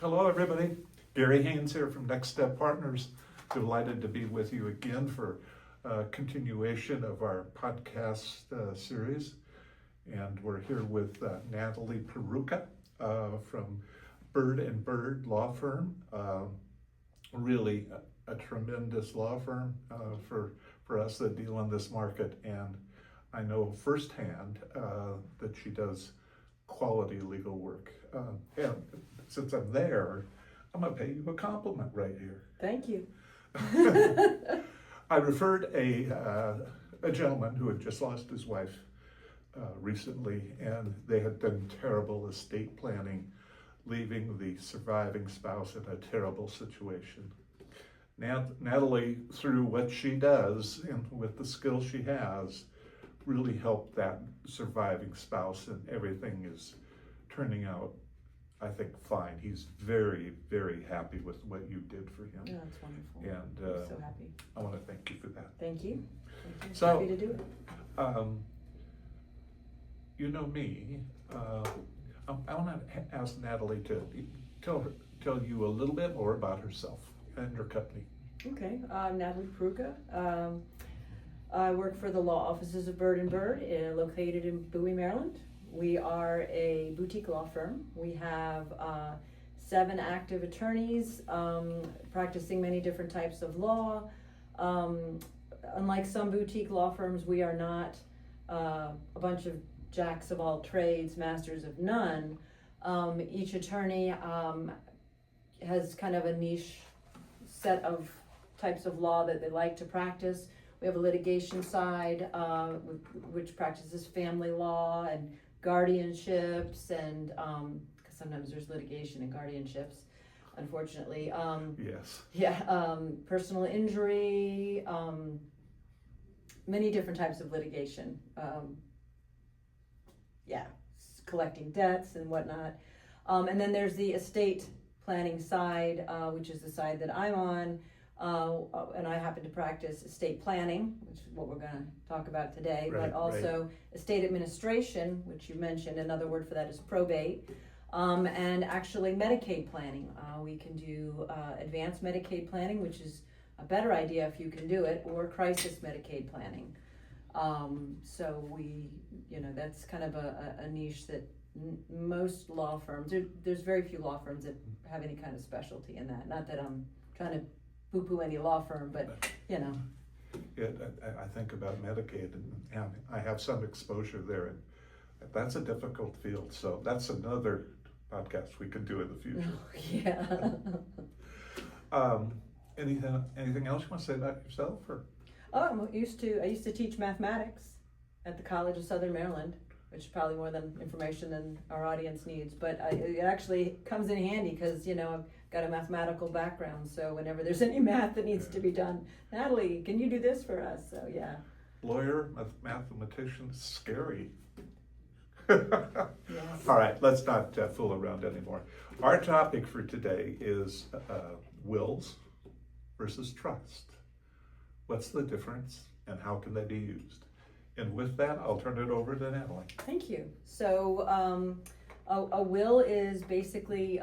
Hello, everybody. Gary Haynes here from Next Step Partners. Delighted to be with you again for a continuation of our podcast series. And we're here with Natalie Peruka from Bird and Bird Law Firm. Really a tremendous law firm for us that deal in this market. And I know firsthand that she does quality legal work. And since I'm there, I'm gonna pay you a compliment right here. Thank you. I referred a gentleman who had just lost his wife recently, and they had done terrible estate planning, leaving the surviving spouse in a terrible situation. Natalie, through what she does and with the skills she has, really helped that surviving spouse, and everything is turning out, I think, fine. He's very, very happy with what you did for him. Yeah, that's wonderful. And I'm so happy. I want to thank you for that. Thank you. Thank you. So, Happy to do it. You know me. I want to ask Natalie to tell you a little bit more about herself and her company. Okay, I'm Natalie Peruka. I work for the law offices of Bird and Bird, located in Bowie, Maryland. We are a boutique law firm. We have 7 active attorneys practicing many different types of law. Unlike some boutique law firms, we are not a bunch of jacks of all trades, masters of none. Each attorney has kind of a niche set of types of law that they like to practice. We have a litigation side, which practices family law and guardianships, and because sometimes there's litigation and guardianships, unfortunately. Yes. Yeah, personal injury, many different types of litigation. Collecting debts and whatnot. And then there's the estate planning side, which is the side that I'm on. And I happen to practice estate planning, which is what we're going to talk about today, but also estate administration, which you mentioned. Another word for that is probate, and actually Medicaid planning. We can do advanced Medicaid planning, which is a better idea if you can do it, or crisis Medicaid planning. So that's kind of a niche that most law firms, there's very few law firms that have any kind of specialty in that. Not that I'm trying to poo-poo any law firm, but Yeah, I think about Medicaid, and I have some exposure there, and that's a difficult field. So that's another podcast we could do in the future. Yeah. Anything else you want to say about yourself, or? Oh, I used to teach mathematics at the College of Southern Maryland, which is probably more than information than our audience needs, but it actually comes in handy because, I've got a mathematical background, so whenever there's any math that needs to be done, Natalie, can you do this for us? So, yeah. Lawyer, mathematician, scary. Yes. All right, let's not fool around anymore. Our topic for today is wills versus trust. What's the difference, and how can they be used? And with that, I'll turn it over to Natalie. Thank you. So a will is basically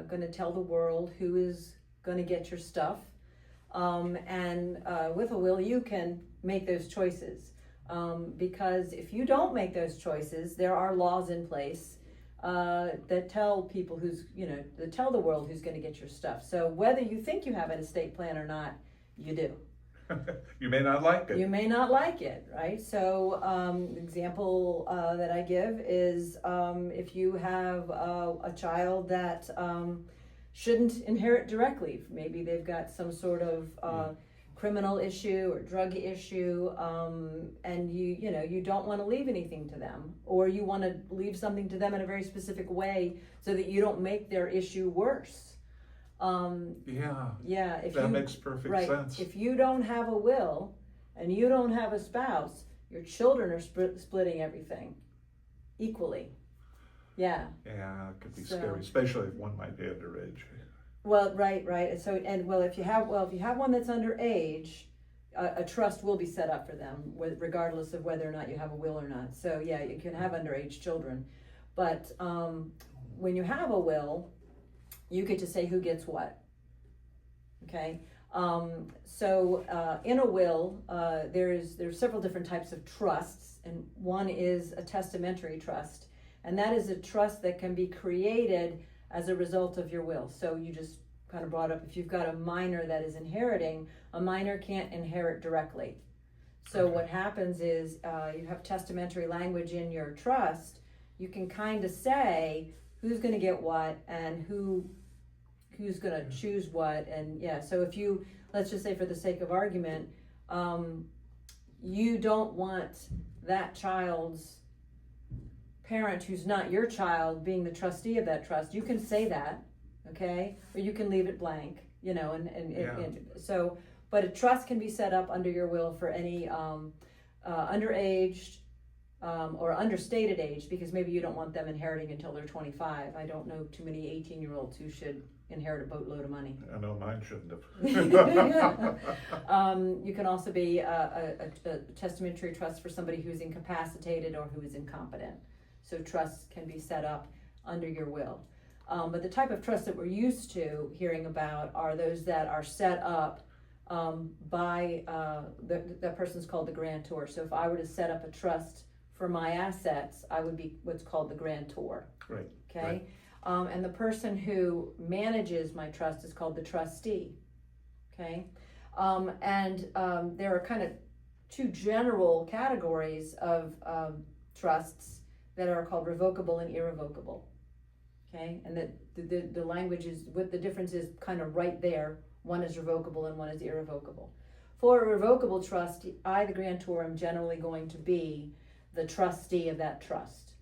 going to tell the world who is going to get your stuff. And with a will, you can make those choices. Because if you don't make those choices, there are laws in place that tell people that tell the world who's going to get your stuff. So whether you think you have an estate plan or not, you do. You may not like it. You may not like it, right? So, example that I give is if you have a child that shouldn't inherit directly, maybe they've got some sort of criminal issue or drug issue, and you don't want to leave anything to them, or you want to leave something to them in a very specific way so that you don't make their issue worse. That makes perfect sense. If you don't have a will and you don't have a spouse, your children are splitting everything equally. Yeah. Yeah, it could be scary, especially if one might be underage. Well, right. So, if you have one that's underage, a trust will be set up for them, regardless of whether or not you have a will or not. So, yeah, you can have underage children, but when you have a will, you get to say who gets what. Okay, in a will, there's several different types of trusts, and one is a testamentary trust, and that is a trust that can be created as a result of your will. So you just kind of brought up, if you've got a minor that is inheriting, a minor can't inherit directly. So Okay. what happens is you have testamentary language in your trust. You can kind of say who's going to get what and who's going to choose what. And yeah, so if you, let's just say for the sake of argument, you don't want that child's parent who's not your child being the trustee of that trust, you can say that, okay? Or you can leave it blank, you know, and so, but a trust can be set up under your will for any underaged or understated age, because maybe you don't want them inheriting until they're 25. I don't know too many 18-year-olds who should inherit a boatload of money. I know mine shouldn't have. You can also be a testamentary trust for somebody who's incapacitated or who is incompetent. So trusts can be set up under your will. But the type of trust that we're used to hearing about are those that are set up by that person's called the grantor. So if I were to set up a trust for my assets, I would be what's called the grantor. Right. Okay. Right. And the person who manages my trust is called the trustee. Okay. There are kind of two general categories of trusts that are called revocable and irrevocable. Okay. And that the language is, what the difference is kind of right there. One is revocable and one is irrevocable. For a revocable trust, I, the grantor, am generally going to be the trustee of that trust.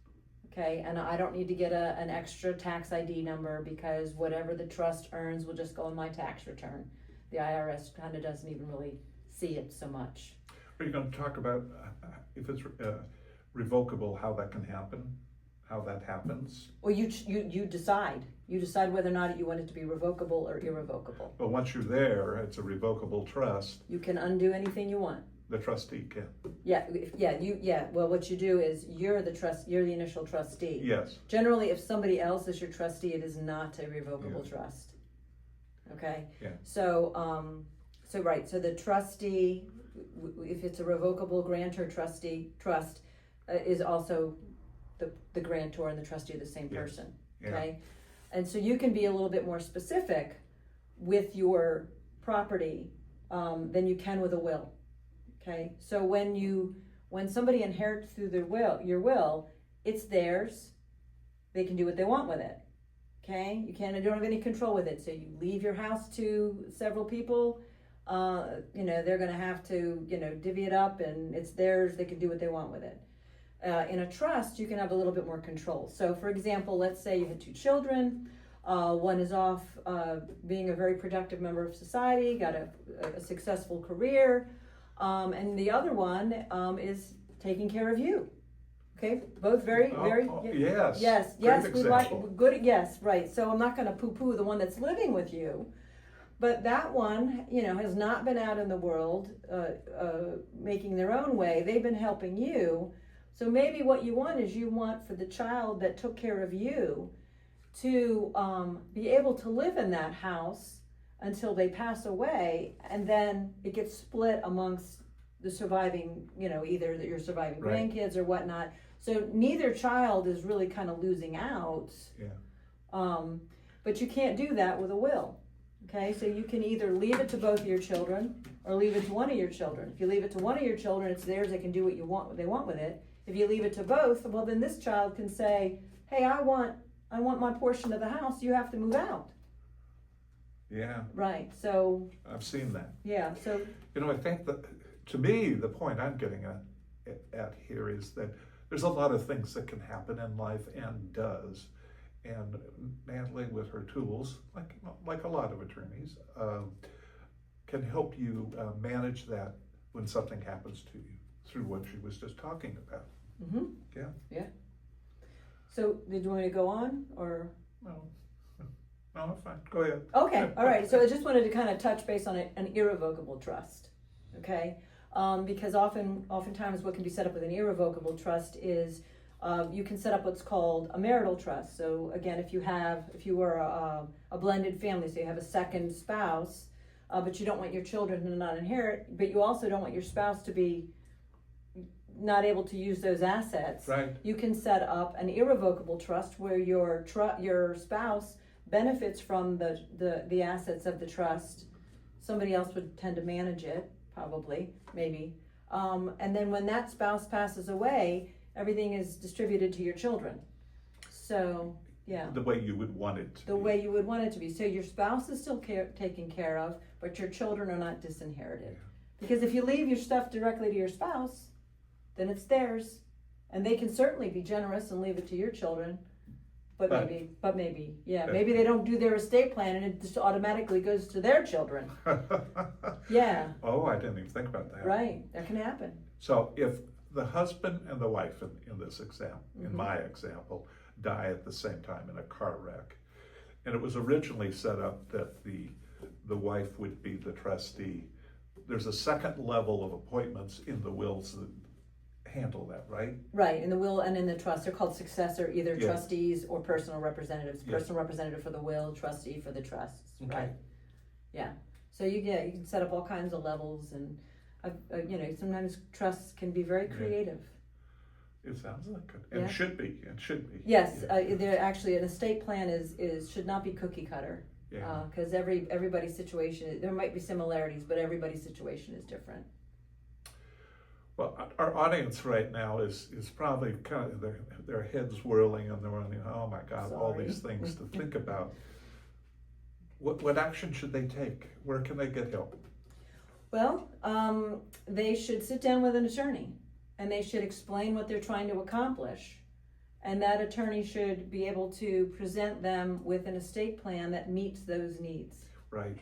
Okay, and I don't need to get an extra tax ID number, because whatever the trust earns will just go in my tax return. The IRS kind of doesn't even really see it so much. Are you going to talk about if it's revocable, how that can happen, how that happens? Well, you decide. You decide whether or not you want it to be revocable or irrevocable. But once you're there, it's a revocable trust. You can undo anything you want. The trustee can. Well, what you do is you're the initial trustee. Yes. Generally, if somebody else is your trustee, it is not a revocable trust. Okay. Yeah. So the trustee, if it's a revocable grantor trust, is also the grantor and the trustee are the same person. Yeah. Okay. And so you can be a little bit more specific with your property than you can with a will. Okay, so when somebody inherits through your will, it's theirs. They can do what they want with it. Okay, you don't have any control with it. So you leave your house to several people, they're going to have to, divvy it up, and it's theirs. They can do what they want with it. In a trust, you can have a little bit more control. So, for example, let's say you had 2 children. One is off being a very productive member of society, got a successful career. And the other one is taking care of you. Okay, both very. Yes. We like good. Yes, right. So I'm not going to poo-poo the one that's living with you, but that one, has not been out in the world making their own way. They've been helping you. So maybe what you want for the child that took care of you to be able to live in that house until they pass away, and then it gets split amongst the surviving, either that your surviving grandkids or whatnot. So neither child is really kind of losing out. Yeah. But you can't do that with a will. Okay, so you can either leave it to both of your children or leave it to one of your children. If you leave it to one of your children, it's theirs. They can do what they want with it. If you leave it to both, well, then this child can say, "Hey, I want my portion of the house. You have to move out." Yeah. Right. So I've seen that. Yeah. So I think that, to me, the point I'm getting at here is that there's a lot of things that can happen in life and does, and Natalie, with her tools, like a lot of attorneys, can help you manage that when something happens to you through what she was just talking about. Mm-hmm. Yeah. Yeah. So did you want to go on, or? No, fine. Go ahead. Okay. All right. So I just wanted to kind of touch base on an irrevocable trust. Okay. Because oftentimes what can be set up with an irrevocable trust is You can set up what's called a marital trust. So again, if you were a blended family, so you have a second spouse, but you don't want your children to not inherit, but you also don't want your spouse to be not able to use those assets. Right. You can set up an irrevocable trust where your spouse benefits from the assets of the trust. Somebody else would tend to manage it, probably, maybe. And then when that spouse passes away, everything is distributed to your children. So, yeah. The way you would want it to The be. way you would want it to be. So your spouse is still taken care of, but your children are not disinherited. Because if you leave your stuff directly to your spouse, then it's theirs. And they can certainly be generous and leave it to your children. But maybe, maybe they don't do their estate plan and it just automatically goes to their children. Yeah. Oh, I didn't even think about that. Right, that can happen. So if the husband and the wife in this example, in Mm-hmm. my example, die at the same time in a car wreck, and it was originally set up that the wife would be the trustee, there's a second level of appointments in the wills that handle that, right? Right, in the will and in the trust, they're called successor, either Yes. trustees or personal representatives. Yes. Personal representative for the will, trustee for the trusts, Okay. right? Yeah, so you can set up all kinds of levels and, sometimes trusts can be very Yeah. creative. It sounds like it. And Yeah. it should be. It should be. Yes, Yeah. they're actually, an estate plan should not be cookie cutter. Yeah. Cause everybody's situation, there might be similarities, but everybody's situation is different. Well, our audience right now is probably kind of their heads whirling and they're wondering, oh my God, all Sorry. these things to think about. What action should they take? Where can they get help? Well, they should sit down with an attorney and they should explain what they're trying to accomplish. And that attorney should be able to present them with an estate plan that meets those needs. Right.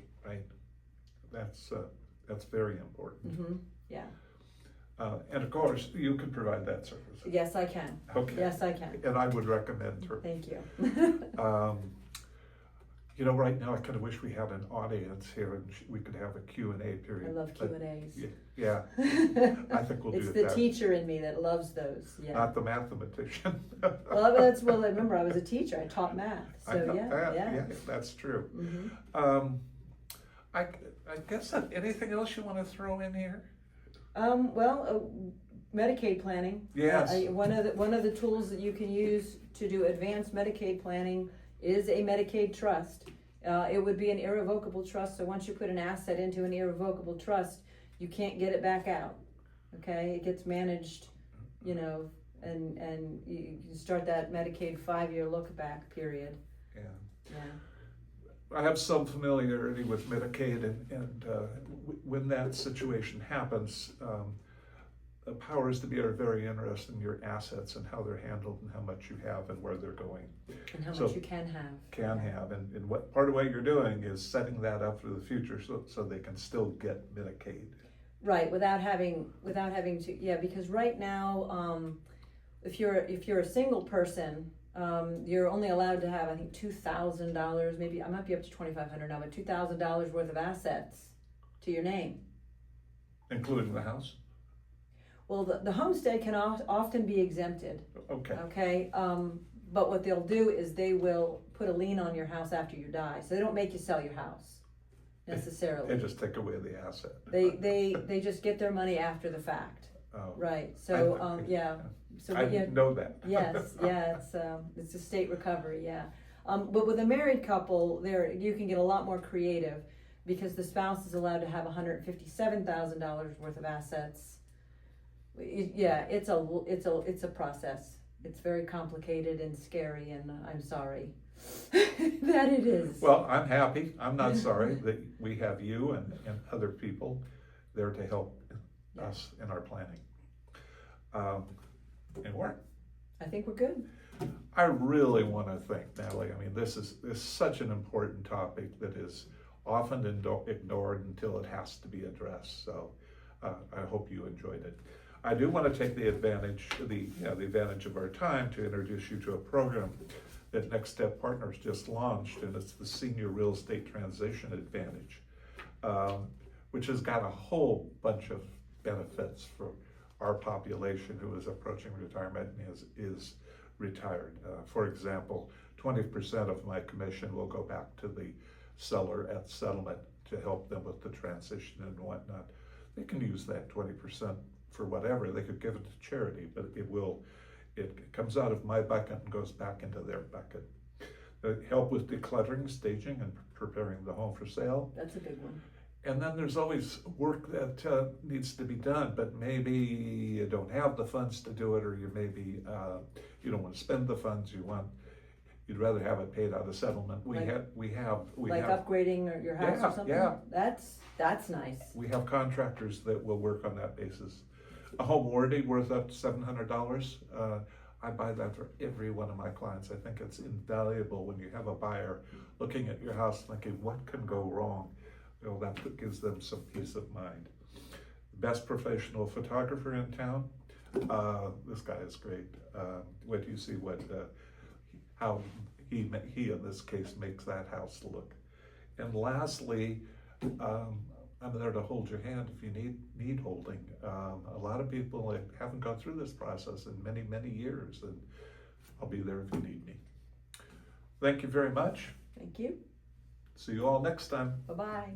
That's very important. Mm-hmm. Yeah. And of course, you can provide that service. Yes, I can. Okay. Yes, I can. And I would recommend her. Thank you. Right now I kind of wish we had an audience here and we could have a Q&A period. I love but- Q&As. Yeah, I think we'll do It's it the that. teacher in me that loves those. Yeah. Not the mathematician. Well, remember I was a teacher. I taught math. I So know yeah, that. yeah. That's true. Mm-hmm. I guess anything else you want to throw in here? Medicaid planning. Yes. One of the tools that you can use to do advanced Medicaid planning is a Medicaid trust. It would be an irrevocable trust. So once you put an asset into an irrevocable trust, you can't get it back out. Okay, it gets managed, and you start that Medicaid 5-year look back period. Yeah. Yeah. I have some familiarity with Medicaid, and when that situation happens, the powers to be are very interested in your assets and how they're handled and how much you have and where they're going. And how So, much you can have. And what part of what you're doing is setting that up for the future so they can still get Medicaid. Right, without having to, because right now, if you're a single person, you're only allowed to have, I think, $2,000, maybe, I might be up to $2,500 now, but $2,000 worth of assets to your name. Including the house? Well, the homestead can often be exempted, Okay. okay? But what they'll do is they will put a lien on your house after you die, so they don't make you sell your house necessarily. They just take away the asset. They just get their money after the fact, Oh. right? So, So I we get, didn't know that. yes, yeah, it's a state recovery, yeah. But with a married couple, you can get a lot more creative because the spouse is allowed to have $157,000 worth of assets. It's a process. It's very complicated and scary, and I'm sorry that it is. Well, I'm happy. I'm not sorry that we have you and other people there to help us in our planning. And work. I think we're good. I really want to thank Natalie. I mean, this is such an important topic that is often ignored until it has to be addressed. So I hope you enjoyed it. I do want to take the advantage of our time to introduce you to a program that Next Step Partners just launched, and it's the Senior Real Estate Transition Advantage, which has got a whole bunch of benefits for our population who is approaching retirement and is retired. For example, 20% of my commission will go back to the seller at settlement to help them with the transition and whatnot. They can use that 20% for whatever. They could give it to charity, but it comes out of my bucket and goes back into their bucket. Help with decluttering, staging, and preparing the home for sale. That's a big one. And then there's always work that needs to be done, but maybe you don't have the funds to do it, or you maybe you don't want to spend the funds. You'd rather have it paid out of settlement. We have upgrading your house or something. Yeah. That's nice. We have contractors that will work on that basis. A home warranty worth up to $700. I buy that for every one of my clients. I think it's invaluable when you have a buyer looking at your house thinking, what can go wrong? Well, that gives them some peace of mind. Best professional photographer in town. This guy is great. Wait till you see how he in this case makes that house look. And lastly, I'm there to hold your hand if you need holding. A lot of people haven't gone through this process in many, many years, and I'll be there if you need me. Thank you very much. Thank you. See you all next time. Bye-bye.